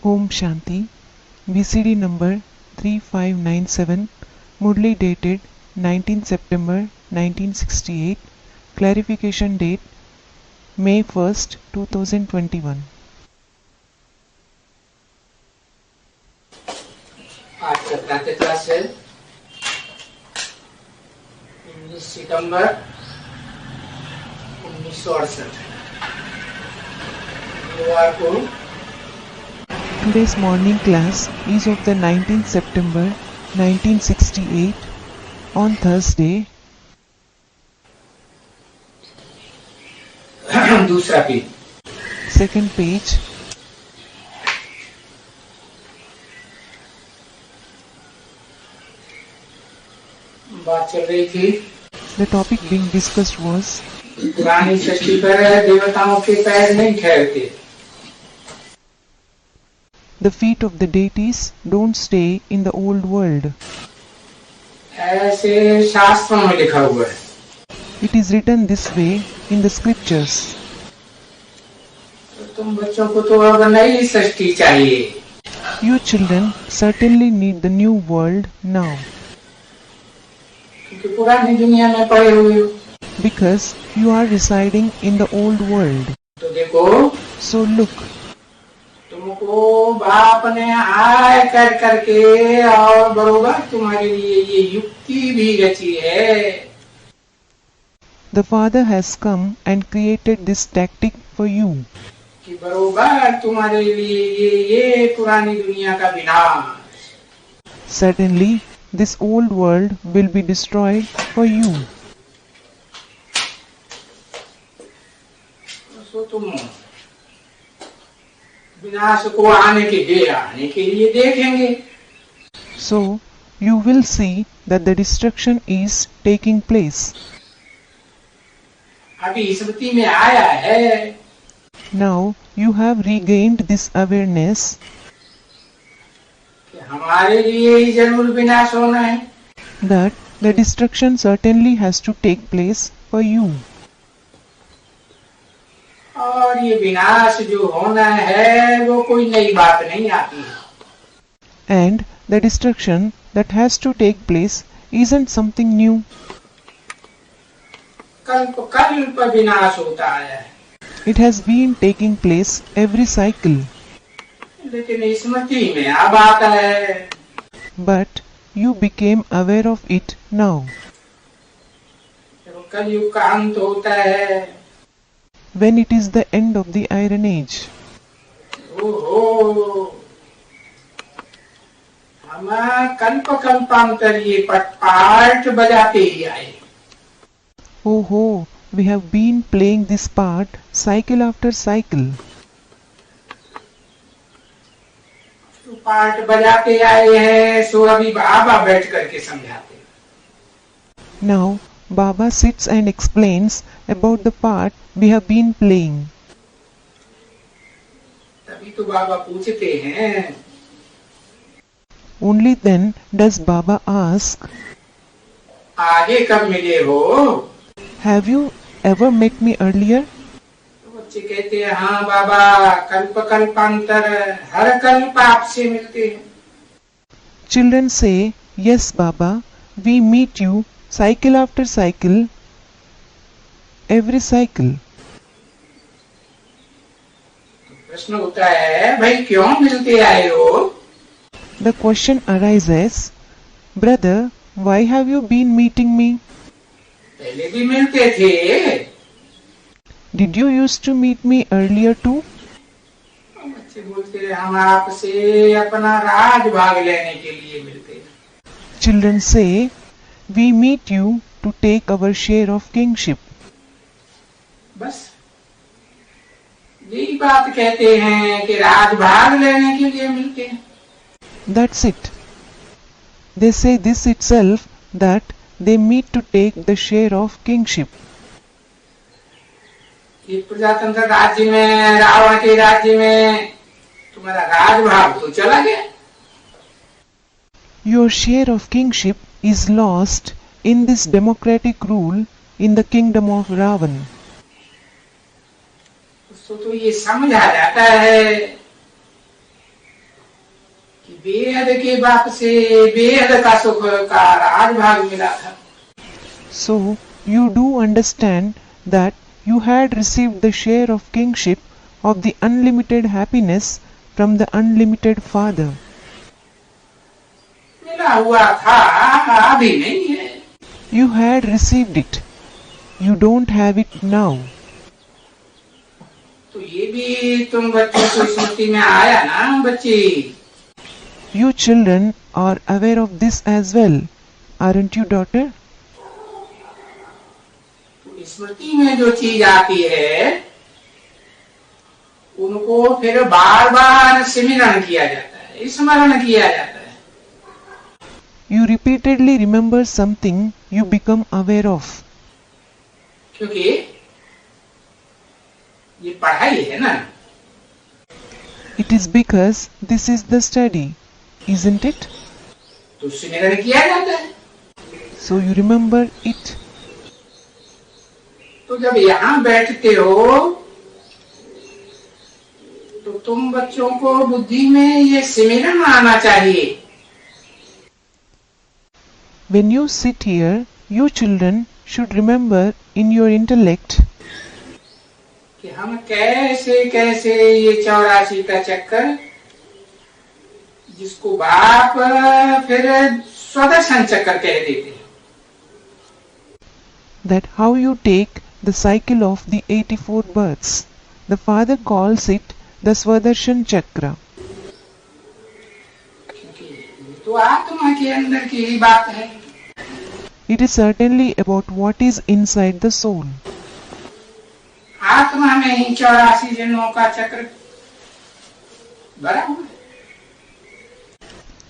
Om Shanti, VCD number 3597, Murli dated 19 September 1968, clarification date May 1st, 2021. आज का प्रातः class है 19 सितंबर 1968 गुरुवार को। Today's morning class is of the 19th September 1968 on Thursday. दूसरा page, Second page. बात चल रही थी The topic being discussed was पुरानी सृष्टि पर देवताओं के पैर नहीं ठहरते, the feet of the deities don't stay in the old world. ऐसे शास्त्रों में लिखा हुआ है। It is written this way in the scriptures. तो तुम बच्चों को तो अब नई सृष्टि चाहिए, You children certainly need the new world now, क्योंकि पुरानी दुनिया में पड़े हुए हो। because you are residing in the old world. तो देखो, So look, तुमको बाप ने आय कर करके और बरोबर तुम्हारे लिए ये युक्ति भी रची है the Father has come and created this tactic for you, कि बरोबर तुम्हारे लिए ये पुरानी दुनिया का विनाश। Suddenly this old world will be destroyed for you. तो तुम विनाश को आने के लिए देखेंगे। So you will see that the destruction is taking place. अभी स्मृति में आया है Now you have regained this awareness कि हमारे लिए ही जरूर विनाश होना है, that the destruction certainly has to take place for you. और ये विनाश जो होना है वो कोई नई बात नहीं आती है। And the destruction that has to take place isn't something new. कल्प कल्प विनाश होता है, It has been taking place every cycle. लेकिन स्मृति में अब आता है। But you became aware of it now. जब कलयुग का अंत होता है, When it is the end of the Iron Age. ओहो, हम कल्प कल्पांतर ये पाठ बजाते ही आए। Oh ho, we have been playing this part cycle after cycle. तो पाठ बजाते आए हैं, सो अभी बाबा बैठ करके समझाते। Now Baba sits and explains about the part we have been playing. तभी तो बाबा पूछते हैं, Only then does Baba ask, आगे कब मिले हो? have you ever met me earlier? तो बच्चे कहते हैं, हाँ बाबा, कल्प कल्पांतर हर कल्प आपसे मिलते हैं। Children say, yes Baba, we meet you cycle after cycle, every cycle. प्रश्न होता है, भाई क्यों मिलते आए हो? The question arises, brother, why have you been meeting me? पहले भी मिलते थे। Did you used to meet me earlier too? बच्चे बोलते हैं, हम आपसे अपना राज भाग लेने के लिए मिलते हैं। Children say, we meet you to take our share of kingship. बस यही बात कहते हैं कि राज भाग लेने के लिए मिलते हैं। That's it. They say this itself, that they meet to take the share of kingship. ये प्रजातंत्र राज्य में, रावण के राज्य में तुम्हारा राज भाग तो चला गया। Your share of kingship is lost in this democratic rule in the kingdom of Ravan. तो ये समझ आ जाता है बेहद के बाप से बेहद का सुख का राजभाग मिला था। So you do understand that you had received the share of kingship of the unlimited happiness from the unlimited Father. मिला हुआ था, अभी नहीं है। You had received it. You don't have it now. तो ये भी तुम बच्चों को स्मृति में आया ना बच्चे? You children are aware of this as well, aren't you, daughter? तो स्मृति में जो चीज आती है उनको फिर बार बार स्मरण किया जाता है, स्मरण किया जाता है। You repeatedly remember something you become aware of. क्योंकि ये पढ़ाई है ना। It is because this is the study, isn't it? तो स्मरण किया जाता है। So you remember it. तो जब यहाँ बैठते हो तो तुम बच्चों को बुद्धि में ये स्मरण आना चाहिए। When you sit here, you children should remember in your intellect कि हम कैसे कैसे ये 84 का चक्कर, जिसको बाप फिर स्वदर्शन चक्कर कह देते हैं, that how you take the cycle of the 84 births. The Father calls it the Swardarshan Chakra. क्योंकि ये तो आत्मा के अंदर की ही बात है। It is certainly about what is inside the soul. आत्मा में ही 84 जन्मों का चक्र भरा हुआ है।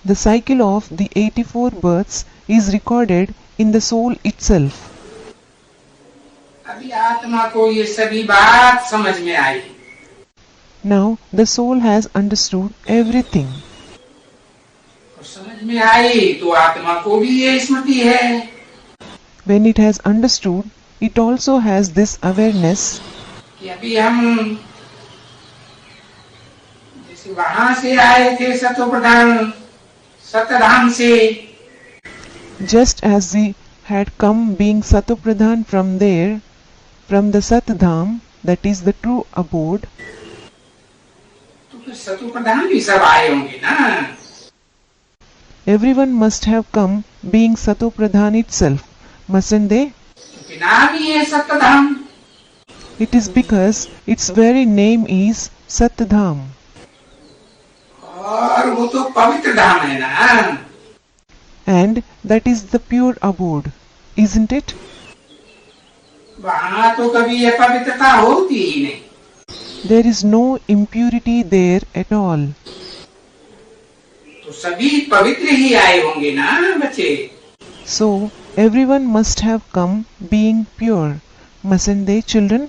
The cycle of the 84 births is recorded in the soul itself. अभी आत्मा को ये सभी बात समझ में आई। Now the soul has understood everything. और समझ में आई तो आत्मा को भी ये स्मृति है। When it has understood, it also has this awareness कि अभी हम जैसे वहां से आए थे सतोप्रधान सतधाम से, just as we had come being Satopradhan from there, from the Satdham, that is the true abode, तो फिर सतोप्रधान भी सब आए होंगे ना। everyone must have come being Satopradhan itself, mustn't they? क्योंकि नाम ही है सतधाम। It is because its very name is Satdham, और वो तो पवित्र धाम है ना। and that is the pure abode, isn't it? वहां तो कभी अपवित्रता होती ही नहीं। There is no impurity there at all. तो सभी पवित्र ही आए होंगे ना बच्चे। So everyone must have come being pure, mustn't they, children?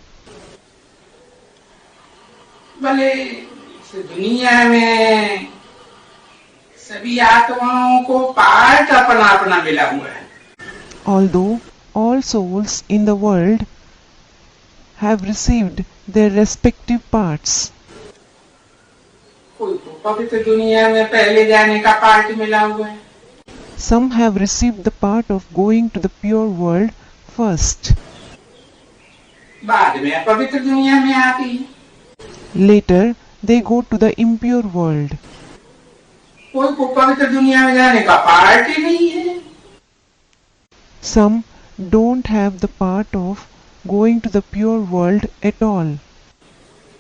भले इस दुनिया में सभी आत्माओं को पार्ट अपना अपना मिला हुआ है। Although all souls in the world have received their respective parts, कोई को पवित्र दुनिया में पहले जाने का पार्ट मिला हुआ है। some have received the part of going to the pure world first. बाद में अपवित्र दुनिया में आती है। Later they go to the impure world. कोई को पवित्र दुनिया में जाने का पार्ट ही नहीं है। Some don't have the part of going to the pure world at all.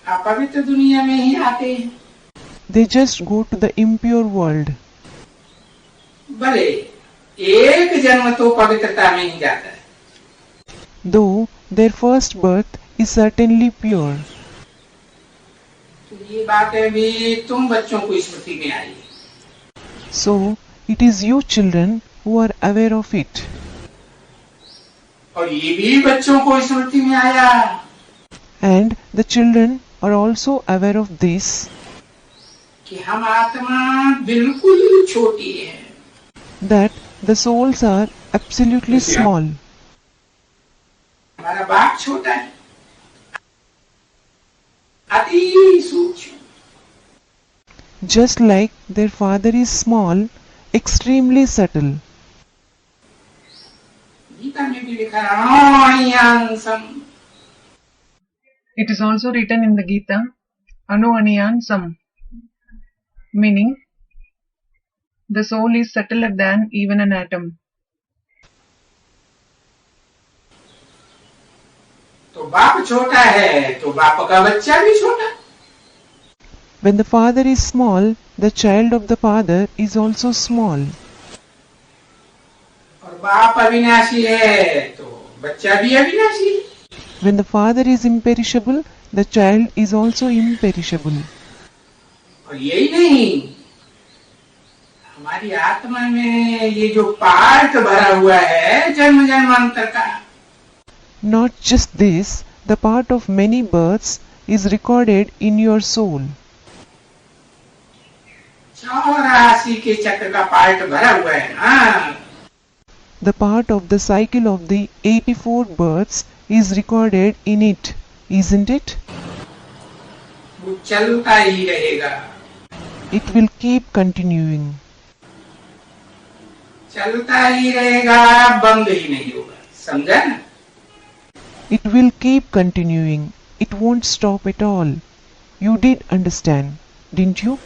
अपवित्र दुनिया में ही आते हैं। They just go to the impure world. भले एक जन्म तो पवित्रता में ही जाता है। Though their first birth is certainly pure. तो ये बातें भी तुम बच्चों को स्मृति में आई। So it is you children who are aware of it. और ये भी बच्चों को स्मृति में आया And the children are also aware of this, कि हम आत्मा बिल्कुल छोटी है। that the souls are absolutely small. हमारा बाप छोटा है, अति सूक्ष्म। just like their father is small, extremely subtle. Gita में भी लिखा है अणुअणियांसम. It is also written in the Gita, Anu Aniyan Sam, meaning the soul is subtler than even an atom. तो बाप छोटा है तो बाप का बच्चा भी छोटा. When the father is small, the child of the father is also small. और बाप अविनाशी है तो बच्चा भी अविनाशी है. When the father is imperishable, the child is also imperishable. और यही नहीं, हमारी आत्मा में ये जो पार्ट भरा हुआ है जन्म जन्मांतर का. Not just this, the part of many births is recorded in your soul. 84 के चक्र का पार्ट भरा हुआ है ना. The part of the cycle of the 84 births is recorded in it, isn't it? वो चलता ही रहेगा. It will keep continuing. चलता ही रहेगा, बंद ही नहीं होगा. समझा ना? It will keep continuing. It won't stop at all. You did understand, didn't you?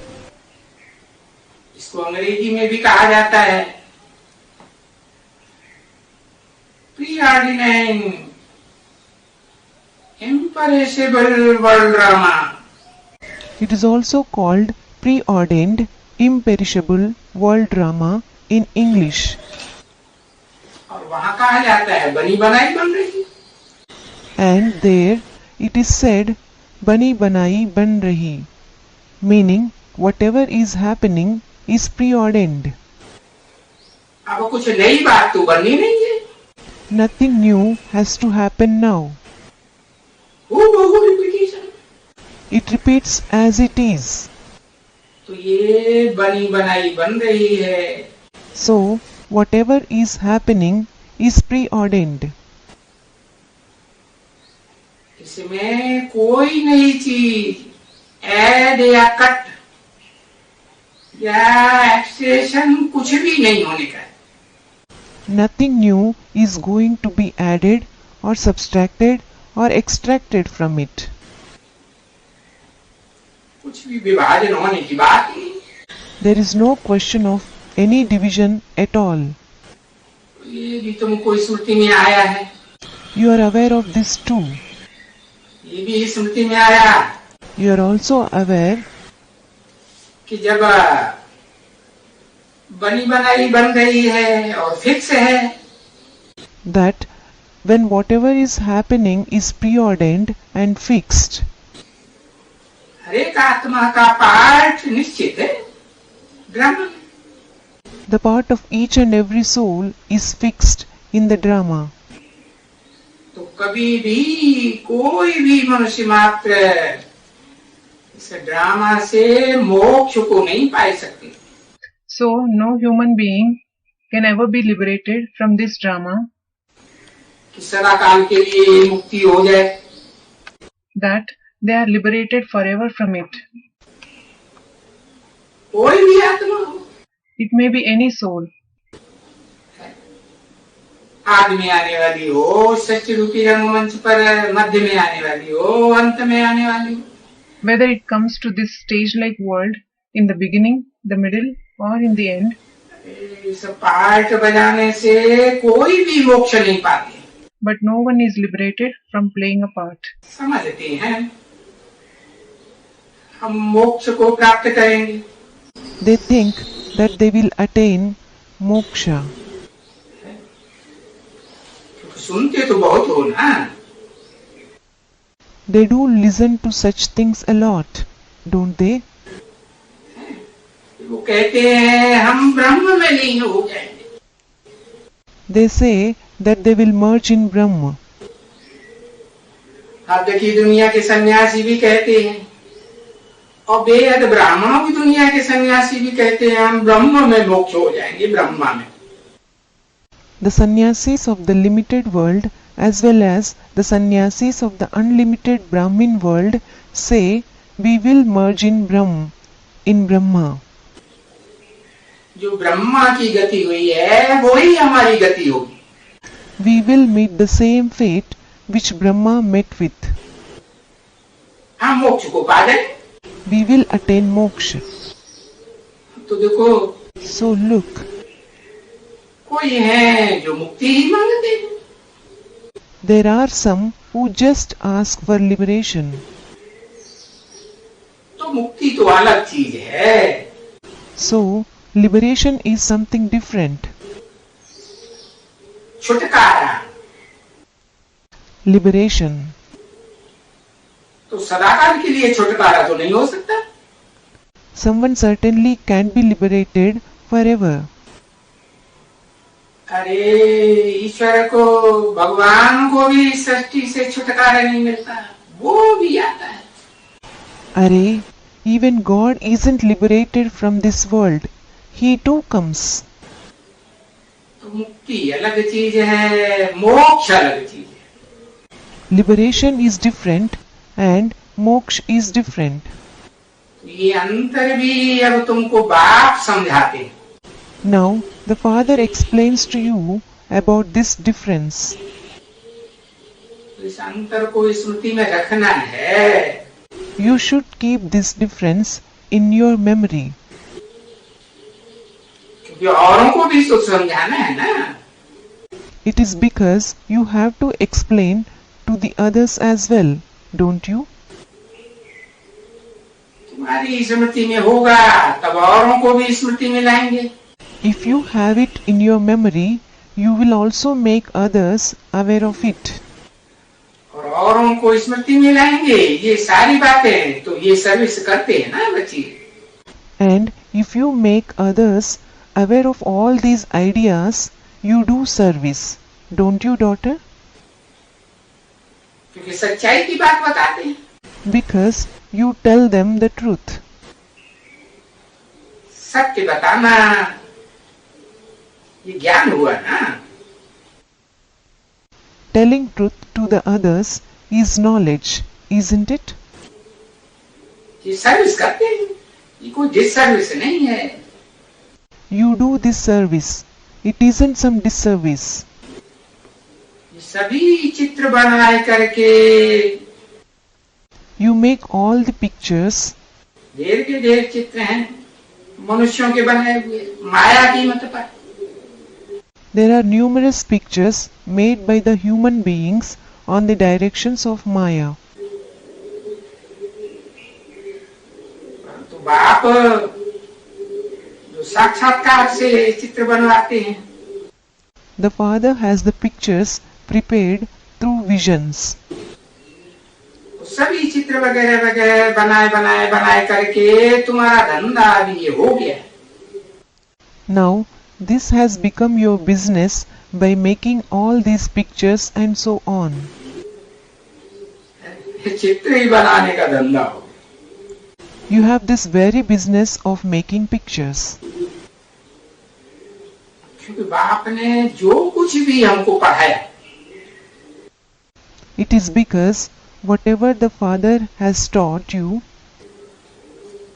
इसको अंग्रेजी में भी कहा जाता है प्रीऑर्डिनेंट imperishable world drama. It is also called preordained imperishable world drama in English. और वहां कहा जाता है बनी बनाई बन रही. And there it is said bani banai ban rahi, meaning whatever is happening is preordained. अब कुछ नई बात तो बननी नहीं है. Nothing new has to happen now. वो repetition. It repeats as it is. तो ये बनी बनाई बन रही है. So whatever is happening is preordained. इसमें कोई नई चीज ऐड या कट या एक्सटेंशन कुछ भी नहीं होने का. Nothing new is going to be added or subtracted or extracted from it. कुछ भी विभाजन होने की बात नहीं. There is no question of any division at all. ये भी तुमको स्मृति में आया है. You are aware of this too. ये भी स्मृति में आया You are also aware कि जब बनी बनाई बन रही है और फिक्स है that when whatever is happening is preordained and fixed, हर एक आत्मा का पार्ट निश्चित है. Drama the part of each and every soul is fixed in the drama. तो कभी भी कोई भी मनुष्य मात्र इस ड्रामा से मोक्ष को नहीं पा सकते. So, no human being can ever be liberated from this drama, कि सदा काल के लिए मुक्ति हो जाए. that they are liberated forever from it. कोई भी आत्मा हो, It may be any soul, आदि में आने वाली हो, सच्ची रूपी रंगमंच पर मध्य में आने वाली हो, अंत में आने वाली हो. whether it comes to this stage-like world in the beginning, the middle, or in the end. इस पार्ट बजाने से कोई भी मोक्ष नहीं पाते. But no one is liberated from playing a part. समझते हैं हम मोक्ष को प्राप्त करेंगे. They think that they will attain moksha. सुनते तो बहुत हो ना. They do listen to such things a lot, don't they? वो कहते हैं हम ब्रह्म में लीन हो जाएंगे. They say that they will merge in Brahma. आप देखिए दुनिया के सन्यासी भी कहते हैं और बेहद ब्राह्मणों की दुनिया के सन्यासी भी कहते हैं हम ब्रह्म में मोक्ष हो जाएंगे. ब्रह्मा में The sannyasis of the limited world as well as the sannyasis of the unlimited Brahmin world say we will merge in Brahm, in Brahma. जो ब्रह्मा की गति हुई है वही हमारी गति होगी. We will meet the same fate which Brahma met with. हम मोक्ष को पा जाएंगे. We will attain moksha. तो देखो, So look, कोई है जो मुक्ति ही मांगते हैं. there are some who just ask for liberation. तो मुक्ति तो अलग चीज है. So, liberation is something different. छुटकारा. Liberation. तो सदाकाल के लिए छुटकारा तो नहीं हो सकता. Someone certainly can't be liberated forever. अरे ईश्वर को, भगवान को भी सृष्टि से छुटकारा नहीं मिलता, वो भी आता है. Arey, even God isn't liberated from this world. He too comes. तो मुक्ति अलग चीज है, मोक्ष अलग चीज है. Liberation is different and moksha is different. ये अंतर भी अब तुमको बाप समझाते हैं. Now, the Father explains to you about this difference. इस अंतर को स्मृति में रखना है. You should keep this difference in your memory. क्योंकि औरों को भी तो समझाना है ना. It is because you have to explain to the others as well, don't you? तुम्हारी स्मृति में होगा तब औरों को भी स्मृति में लाएंगे. If you have it in your memory, you will also make others aware of it. और औरों को स्मृति में लाएंगे. ये सारी बातें तो ये सर्विस करते हैं ना बच्ची. And if you make others aware of all these ideas, you do service, don't you, daughter? क्योंकि सच्चाई की बात बताते हैं. Because you tell them the truth. सत्य बताना ये ज्ञान हुआ ना. Telling truth to the others is knowledge, isn't it? ये सर्विस करते हैं, ये कोई डिसर्विस नहीं है. You do this service. It isn't some disservice. ये सभी चित्र बनाए करके You make all the pictures. ढेर के ढेर चित्र हैं मनुष्यों के बनाए हुए माया की मत पर. There are numerous pictures made by the human beings on the directions of Maya. तो बाप जो साक्षात्कार से चित्र बनवाते हैं. The Father has the pictures prepared through visions. तो सभी चित्र वगैरह वगैरह बनाए बनाए बनाए करके तुम्हारा धंधा अभी ये हो गया. Now, this has become your business by making all these pictures and so on. चित्र ही बनाने का धंधा हो. You have this very business of making pictures. क्योंकि बाप ने जो कुछ भी हमको पढ़ाया, It is because whatever the Father has taught you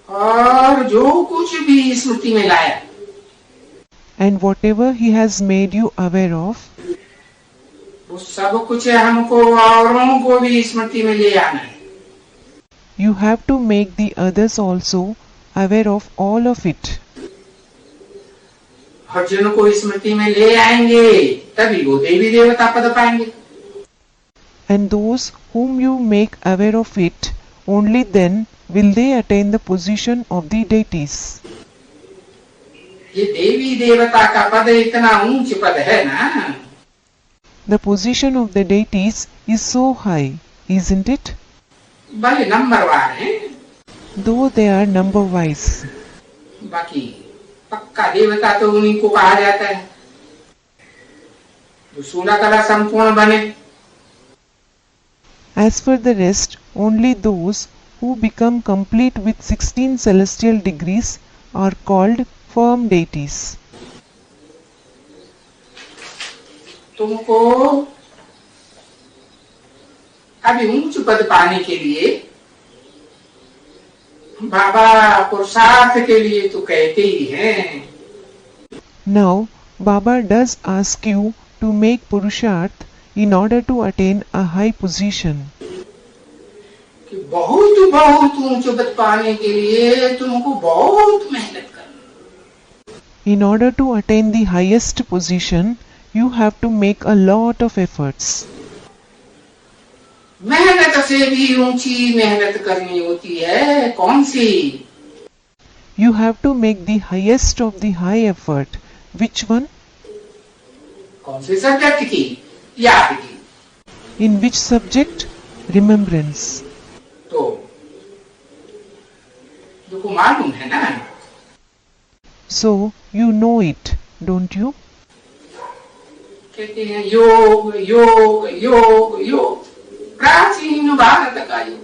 और जो कुछ भी स्मृति में लाया, and whatever He has made you aware of, वो सब कुछ हमको औरों को भी स्मृति में ले आना है. you have to make the others also aware of all of it. और जिनको स्मृति में ले आएंगे तभी वो देवी देवता पद पाएंगे. And those whom you make aware of it, only then will they attain the position of the deities. ये देवी देवता का पद इतना ऊंच पद है ना. The position of the deities is so high, isn't it? भले नंबरवार हैं, Though they are number wise. बाकी पक्का देवता तो उन्हीं को कहा जाता है जो 16 कला संपूर्ण बने. As for the rest, only those who become complete with 16 celestial degrees are called firm deities. तुमको अभी ऊंच पद पाने के लिए बाबा पुरुषार्थ के लिए तो कहते ही हैं। Now, Baba does ask you to make Purusharth in order to attain a high position. कि बहुत बहुत ऊंच पद पाने के लिए तुमको बहुत मेहनत करना। In order to attain the highest position, you have to make a lot of efforts. मेहनत से भी ऊंची मेहनत करनी होती है, कौन सी? You have to make the highest of the high effort. Which one? कौन से सब्जेक्ट की? याद की। In which subject? Remembrance. तो तुमको मालूम है ना? So, you know it, don't you? कहते हैं योग योग योग योग, प्राचीन भारत का योग।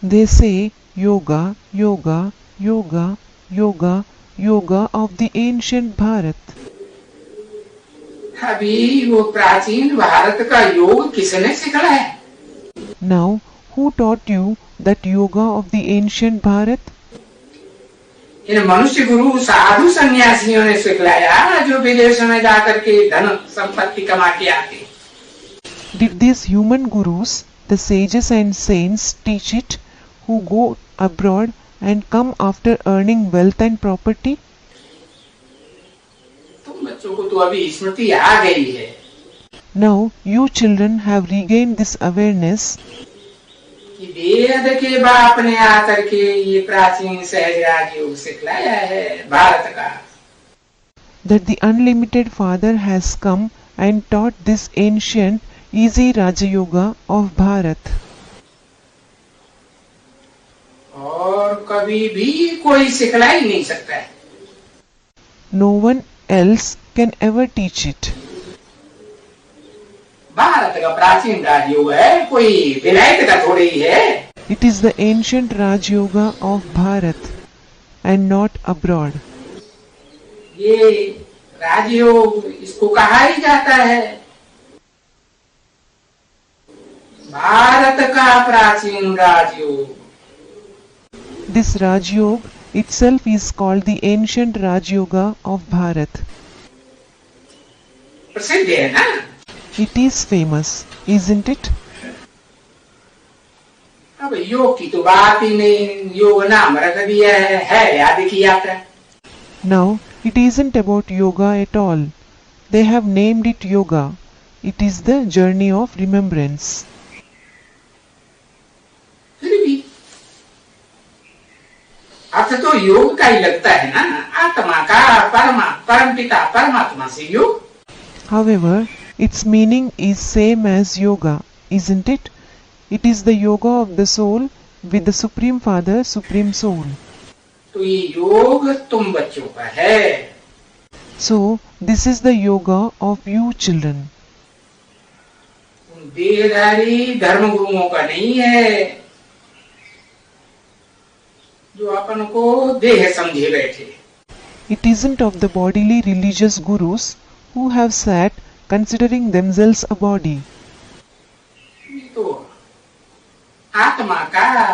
They say yoga, yoga, yoga, yoga, yoga of the ancient Bharat. अभी वो प्राचीन भारत का योग किसने सिखाया? Now, who taught you that yoga of the ancient Bharat? इन मनुष्य गुरु साधु सन्यासियों ने सिखलाया, जो विदेश में जाकर के धन संपत्ति कमा के आते। Did these human gurus, the sages and saints, teach it, who go abroad and come after earning wealth and property? तुम बच्चों को तो अभी स्मृति आ गई है। Now, you children have regained this awareness कि वेद के बाप ने आकर के ये प्राचीन सहज योग सिखलाया है भारत का। that the unlimited Father has come and taught this ancient, easy Raja Yoga of Bharat. और कभी भी कोई सिखला ही नहीं सकता है। No one else can ever teach it. Bharat का प्राचीन राजयोग है, कोई विलायत का थोड़ी ही है। It is the ancient Raj Yoga of Bharat and not abroad. ये राजयोग इसको कहा ही जाता है भारत का प्राचीन राजयोग। This Raj Yoga itself is called the ancient Raj Yoga of Bharat. प्रसिद्ध है ना? It is famous, isn't it? अब योग की तो बात ही नहीं, योग नाम रख दिया है याद की यात्रा। Now, it isn't about yoga at all. They have named it yoga. It is the journey of remembrance. फिर भी अर्थ तो योग का ही लगता है ना, आत्मा का परम पिता परमात्मा से योग। However, its meaning is same as yoga, isn't it? It is the yoga of the soul with the Supreme Father, Supreme Soul. तो ये योग तुम बच्चों का है। So, this is the yoga of you children. उन देहधारी धर्म गुरुओं का नहीं है, जो अपन को देह समझे बैठे। It isn't of the bodily religious gurus who have sat considering themselves a body. ये तो आत्मा का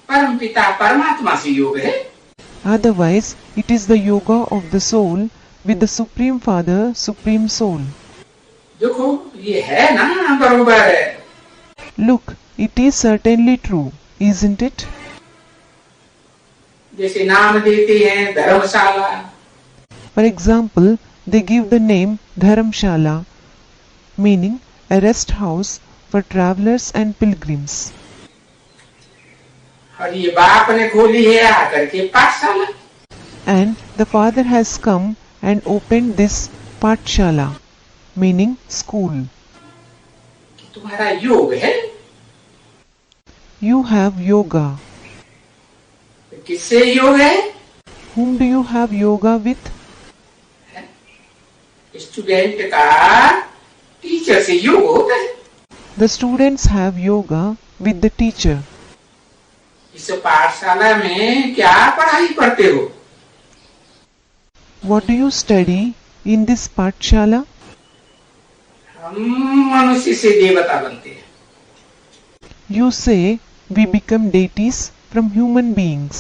परम पिता परमात्मा से योग है। Otherwise, it is the yoga of the soul with the Supreme Father, Supreme Soul. देखो ये है ना बरोबर है। Look, it is certainly true, isn't it? जैसे नाम देते हैं धर्मशाला। For example, they give the name Dharamshala, meaning a rest house for travelers and pilgrims. और ये बाप ने खोली है आकर के पाठशाला। And the Father has come and opened this Patshala, meaning school. तुम्हारा योग है। You have yoga. किससे योग है? Whom do you have yoga with? Student का टीचर से योग होता है। The students have yoga with the teacher. इस पाठशाला में क्या पढ़ाई पढ़ते हो? What do you study in this Patshala? हम मनुष्य से देवता बनते हैं। You say we become deities from human beings.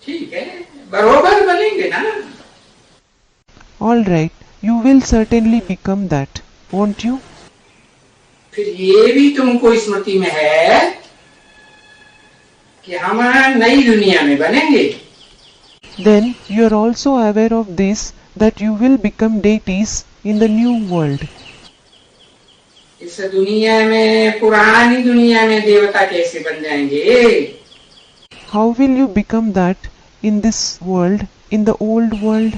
ठीक है, बरोबर बनेंगे ना? All right, you will certainly become that, won't you? फिर ये भी तुमको स्मृति में है कि हम नई दुनिया में बनेंगे. Then you are also aware of this, that you will become deities in the new world. इस दुनिया में, पुरानी दुनिया में देवता कैसे बन जाएंगे? How will you become that in this world, in the old world?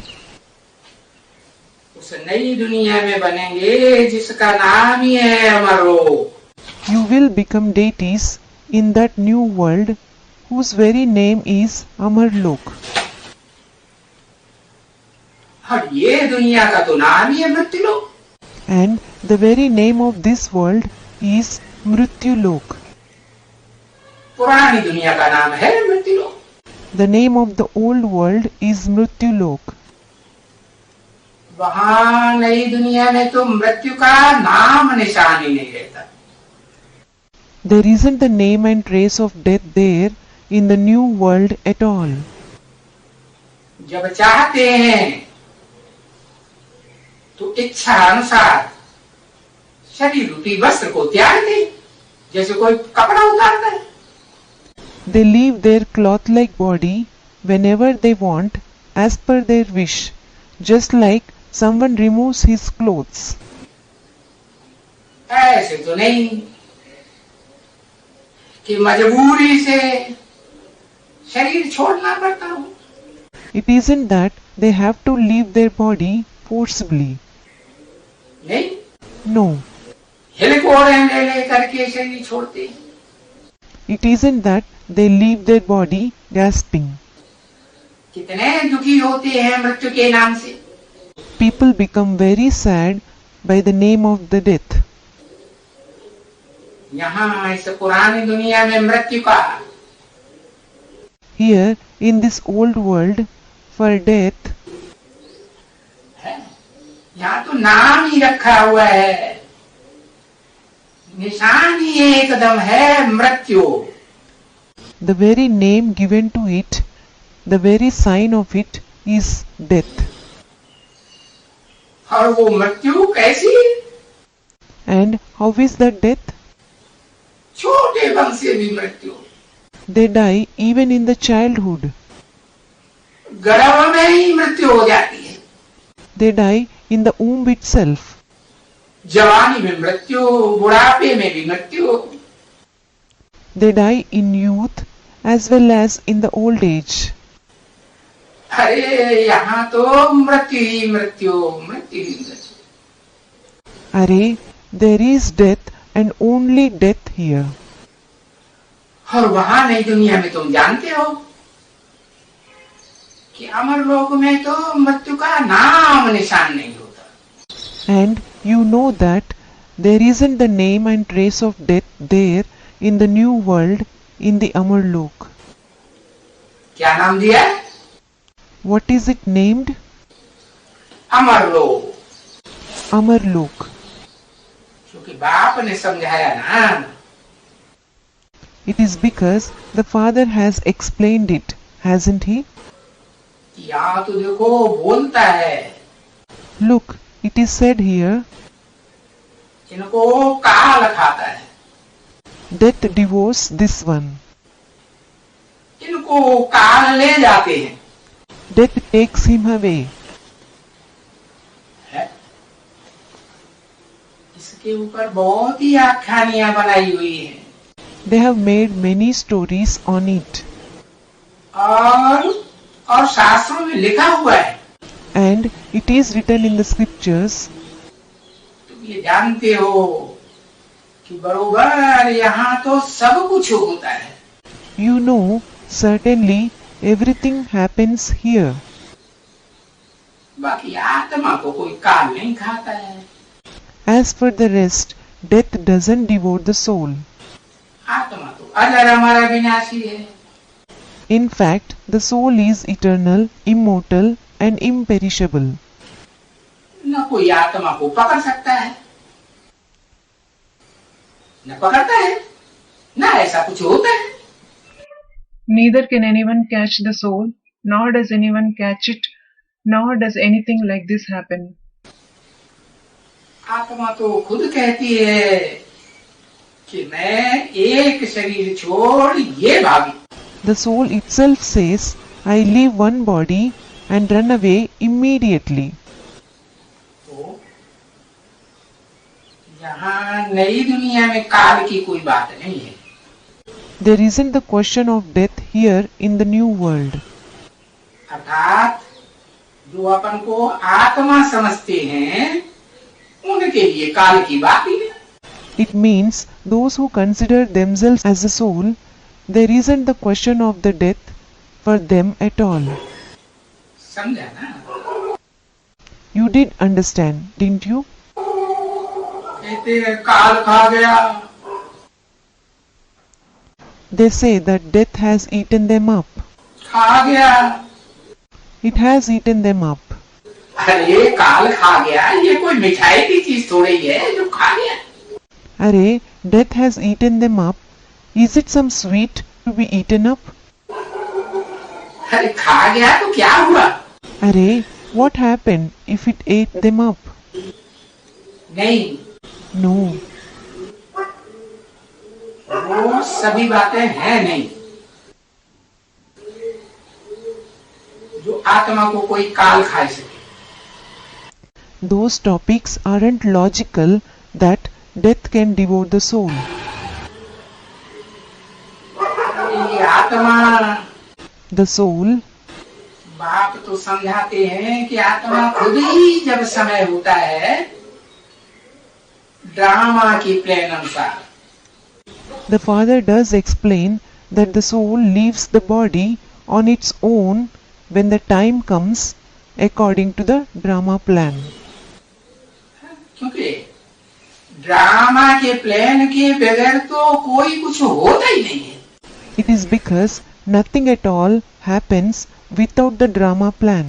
उस नई दुनिया में बनेंगे जिसका नाम ही है अमरलोक. You will become deities in that new world, whose very name is Amarlok. और ये दुनिया का तो नाम ही है मृत्युलोक. And the very name of this world is Mrityulok. पुरानी दुनिया का नाम है मृत्युलोक. The name of the old world is Mrityulok. वहां नई दुनिया में तो मृत्यु का नाम निशान ही नहीं रहता. There isn't the name and trace of death there in the new world at all. जब चाहते हैं तो इच्छा अनुसार शरीर रूपी वस्त्र को त्याग दे, जैसे कोई कपड़ा उतारता है. They leave their cloth-like body whenever they want, as per their wish, just like someone removes his clothes. ऐसे तो नहीं कि मजबूरी से शरीर छोड़ना पड़ता हो. It isn't that they have to leave their body forcibly. नहीं, No, हिलकोड़े ले ले करके शरीर छोड़ते. it isn't that they leave their body gasping. कितने दुखी होते हैं मृत्यु के नाम से. People become very sad by the name of the death. यहाँ इस पुरानी दुनिया में मृत्यु का, Here, in this old world, for death, यहाँ तो नाम ही रखा हुआ है, निशान ही एकदम है मृत्यु. the very name given to it, the very sign of it is death. और वो मृत्यु कैसी? And how is that death? छोटे बल से भी मृत्यु. They die even in the childhood. गर्भ में ही मृत्यु हो जाती है. They die in the womb itself. जवानी में मृत्यु, बुढ़ापे में भी मृत्यु. They die in youth as well as in the old age. अरे यहाँ तो मृत्यु ही मृत्यु, मृत्यु ही मृत्यु. Array, there is death and only death here. और वहां नई दुनिया में तुम जानते हो कि अमरलोक में तो मृत्यु का नाम निशान नहीं होता. And you know that there isn't the name and trace of death there in the new world, in the Amarlok. क्या नाम दिया है? What is it named? अमरलोक. Amarlok. क्योंकि बाप ने समझाया ना. It is because the Father has explained it, hasn't he? यहाँ तो देखो बोलता है, Look, it is said here, इनको काल खाता है. death devours this one. इनको काल ले जाते हैं. Death takes him away. है? इसके ऊपर बहुत ही आख्यानियां बनाई हुई हैं. They have made many stories on it. और शास्त्रों में लिखा हुआ है. And it is written in the scriptures. तुम ये जानते हो कि बरोबर यहाँ तो सब कुछ होता है. You know, certainly everything happens here. बाकी आत्मा को कोई काल नहीं खाता है. As for the rest, death doesn't devour the soul. आत्मा तो अजर अमर अविनाशी है. In fact, the soul is eternal, immortal, and imperishable. न कोई आत्मा को पकड़ सकता है, न पकड़ता है, न ऐसा कुछ होता है. Neither can anyone catch the soul, nor does anyone catch it, nor does anything like this happen. आत्मा तो खुद कहती है कि मैं एक शरीर छोड़ ये भागी. The soul itself says, I leave one body and run away immediately. तो यहाँ नई दुनिया में काल की कोई बात नहीं है. There isn't the question of death here in the new world. अर्थात जो अपन को आत्मा समझते हैं उनके लिए काल की बात ही नहीं. It means those who consider themselves as a soul, there isn't the question of the death for them at all. समझा ना? You did understand, didn't you? कहते हैं काल खा गया. They say that death has eaten them up. खा गया. It has eaten them up. अरे काल खा गया, ये कोई मिठाई की चीज थोड़ी है जो खा गया. Arey, death has eaten them up. Is it some sweet to be eaten up? अरे खा गया तो क्या हुआ? Arey, what happened if it ate them up? नहीं, No, वो सभी बातें हैं नहीं जो आत्मा को कोई काल खा सके. those topics aren't logical that death can devour the soul. ये आत्मा, The soul, बाप तो समझाते हैं कि आत्मा खुद ही जब समय होता है ड्रामा की प्लान अनुसार, the father does explain that the soul leaves the body on its own when the time comes according to the drama plan. क्योंकि ड्रामा के प्लान के बगैर तो कोई कुछ होता ही नहीं है. It is because nothing at all happens without the drama plan.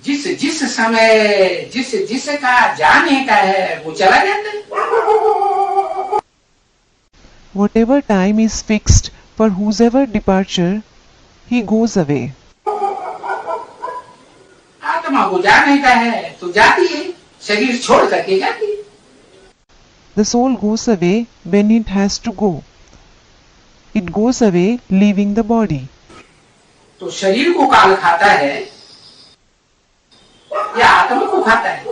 जिस जिस समय जिस जिसका जाने का है वो चला जाता है. Whatever time is fixed for whosever departure, he goes away. आत्मा को जाने का है तो जाती है, शरीर छोड़ करके जाती है. The soul goes away when it has to go. It goes away leaving the body. तो शरीर को काल खाता है या आत्मा को खाता है?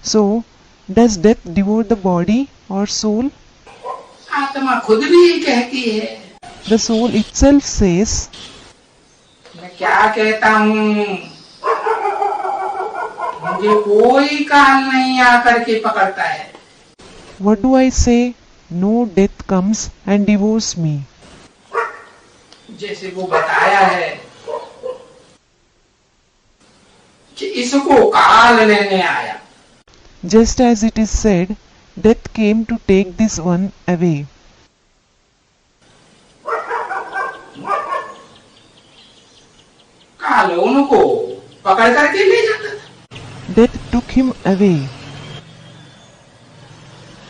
So, does death devour the body or soul? आत्मा खुद भी कहती है. The soul itself says, मैं क्या कहता हूँ, मुझे कोई काल नहीं आकर के पकड़ता है. what do I say? No death comes and devours me. जैसे वो बताया है कि इसको काल लेने आया. Just as it is said, death came to take this one away. काल उनको पकड़ करके ले जाता था. Death took him away.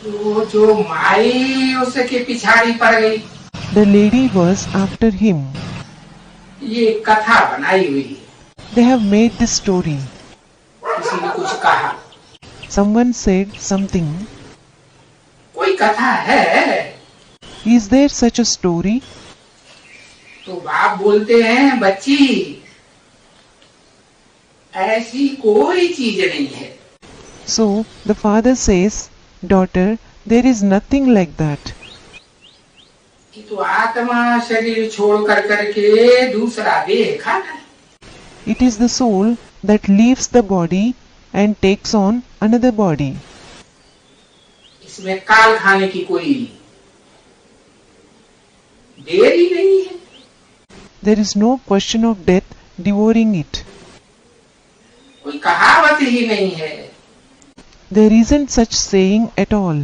तो जो माई उसके पिछाड़ी पड़ गई, The lady was after him. ये कथा बनाई हुई है. They have made this story. किसी ने कुछ कहा, Someone said something. कोई कथा है Is there such a story? तो बाप बोलते हैं बच्ची ऐसी कोई चीज नहीं है. So the father says, Daughter, there is nothing like that. कि तो आत्मा शरीर छोड़ कर करके दूसरा देह खाता है. It is the soul that leaves the body and takes on another body. इसमें काल खाने की कोई देर ही नहीं है. There is no question of death devouring it. कोई कहावत ही नहीं है. There isn't such saying at all.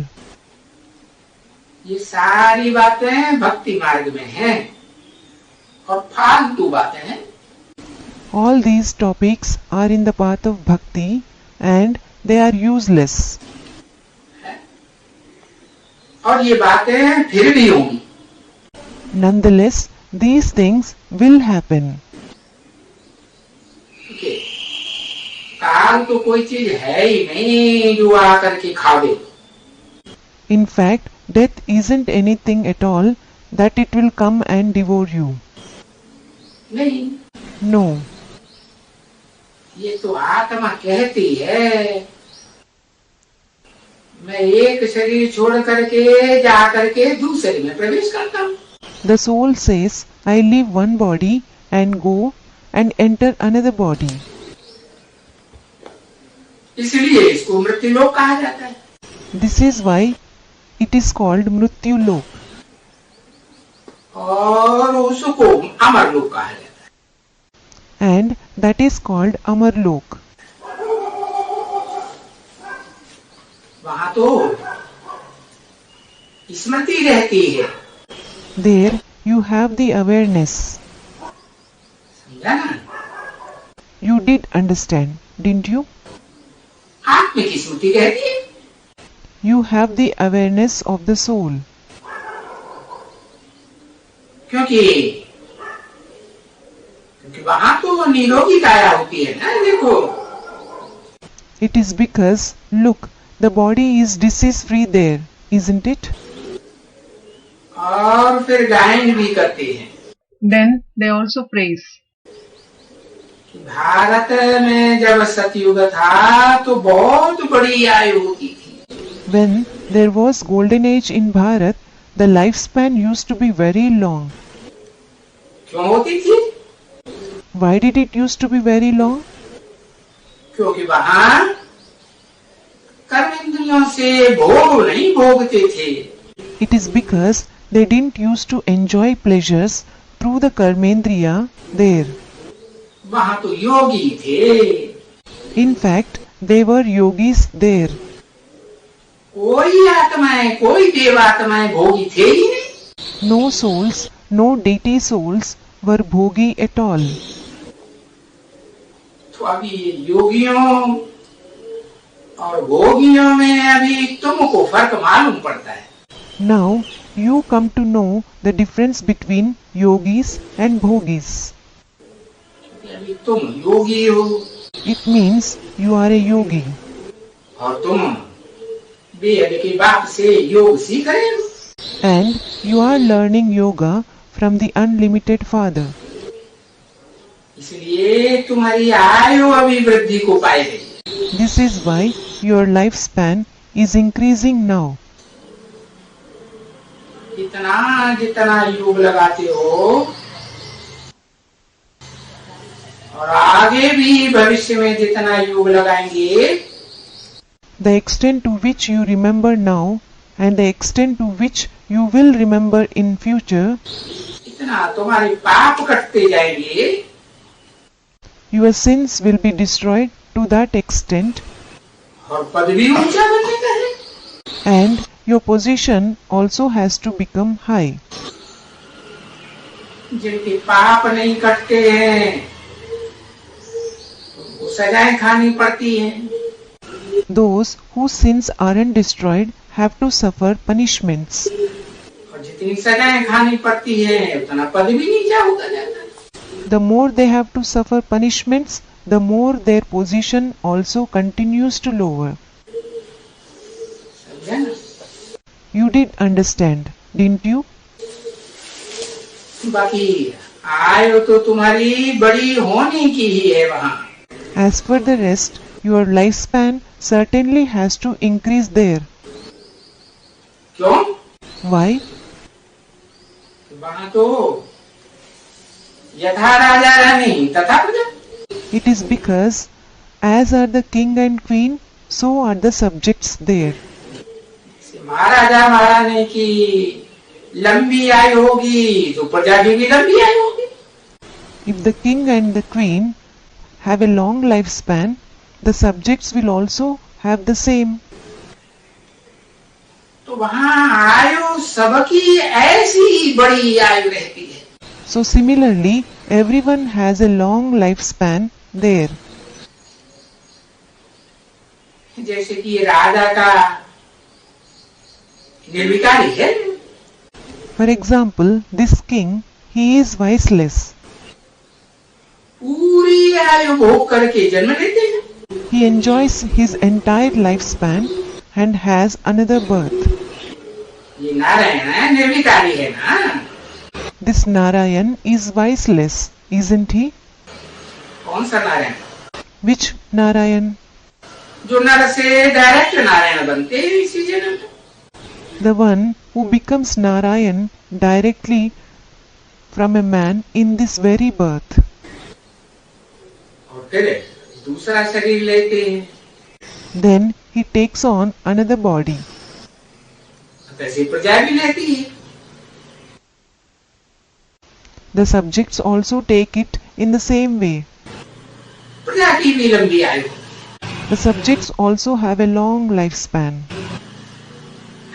ये सारी बातें भक्ति मार्ग में हैं और फालतू बातें हैं. All these topics are in the path of bhakti and they are useless. और ये बातें फिर भी होंगी. Nonetheless, these things will happen. ठीक है, काल तो कोई चीज है ही नहीं जो आकर के खा दे। In fact, death isn't anything at all that it will come and devour you. नहीं, No, ये तो आत्मा कहती है मैं एक शरीर छोड़ करके जा करके दूसरे में प्रवेश करता हूँ। the soul says, I leave one body and go and enter another body. इसलिए इसको मृत्यु लोक कहा जाता है। This is why it is called Mrityu Lok, और उसको अमर लोक कहा जाता है। and that is called Amar Lok. वहां तो स्मृति रहती है। There you have the awareness. समझा ना? You did understand, didn't you? आत्मा की स्मृति रहती है। You have the awareness of the soul. क्योंकि वहां तो निरोगी काया होती है ना। देखो, It is because, look, the body is disease free there, isn't it? और फिर गायन भी करते हैं Then they also praise. कि भारत में जब सतयुग था तो बहुत बड़ी आयु होती थी। When there was golden age in Bharat, the lifespan used to be very long. क्यों होती थी? Why did it used to be very long? क्योंकि वहां कर्मेंद्रियों से भोग नहीं भोगते थे। It is because they didn't used to enjoy pleasures through the karmendriya there. वहां तो योगी थे। In fact, they were yogis there. कोई आत्माएं, कोई देवात्माएं भोगी थे ही नहीं। No souls, no deity souls were bhogi at all. तो अभी योगियों और भोगियों में अभी तुमको फर्क मालूम पड़ता है। Now you come to know the difference between yogis and bhogis. अभी तुम योगी हो It means you are a yogi और तुम बेहद के बाप से योग सीख रहे हो। and you are learning yoga from the unlimited Father. इसलिए तुम्हारी आयु अभी वृद्धि को पाएगी। This is why your lifespan is increasing now. इतना जितना योग लगाते हो और आगे भी भविष्य में जितना योग लगाएंगे, The extent to which you remember now and the extent to which you will remember in future, इतना तुम्हारे पाप कटते जाएंगे your sins will be destroyed to that extent और पद भी ऊंचा बनने का है। and your position also has to become high. जिनके पाप नहीं कटते हैं उनको सजाएं खानी पड़ती हैं। Those whose sins aren't destroyed have to suffer punishments. और जितनी सजाएं खानी पड़ती है उतना पद भी नीचा होता जाता है। The more they have to suffer punishments, the more their position also continues to lower. समझा ना? You did understand, didn't you? बाकी आयु तो तुम्हारी बड़ी होने की ही है वहाँ। As for the rest, your lifespan certainly has to increase there. क्यों? Why? वहाँ तो यथा राजा रानी तथा प्रजा। It is because, as are the king and queen, so are the subjects there. महाराजा महारानी की लंबी आयु होगी तो प्रजा की भी लंबी आयु होगी। If the king and the queen have a long lifespan, the subjects will also have the same. तो वहाँ आयु सबकी ऐसी बड़ी आयु रहती है। So similarly, everyone has a long lifespan there. जैसे कि राजा का निर्विकारी है। For example, this king, he is voiceless. पूरी आयु भोग करके जन्म लेते हैं, He enjoys his entire lifespan and has another birth. ये नारायण है, निर्विकारी है ना। This Narayan is voiceless, isn't he? कौन सा नारायण? Which Narayan? जो नर से डायरेक्ट नारायण बनते हैं इसी जन्म में। The one who becomes Narayan directly from a man in this very birth. और फिर दूसरा शरीर लेते हैं, Then he takes on another body. वैसे प्रजा भी लेती है। The subjects also take it in the same way. प्रजा की भी लंबी आयु। The subjects also have a long lifespan.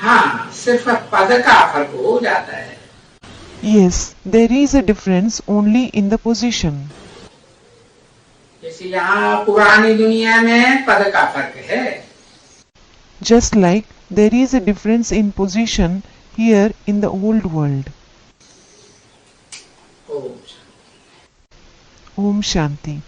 हाँ, सिर्फ पद का फर्क हो जाता है। Yes, there is a difference only in the position. जैसे यहाँ पुरानी दुनिया में पद का फर्क है, Just like there is a difference in position here in the old world. Om Om Shanti.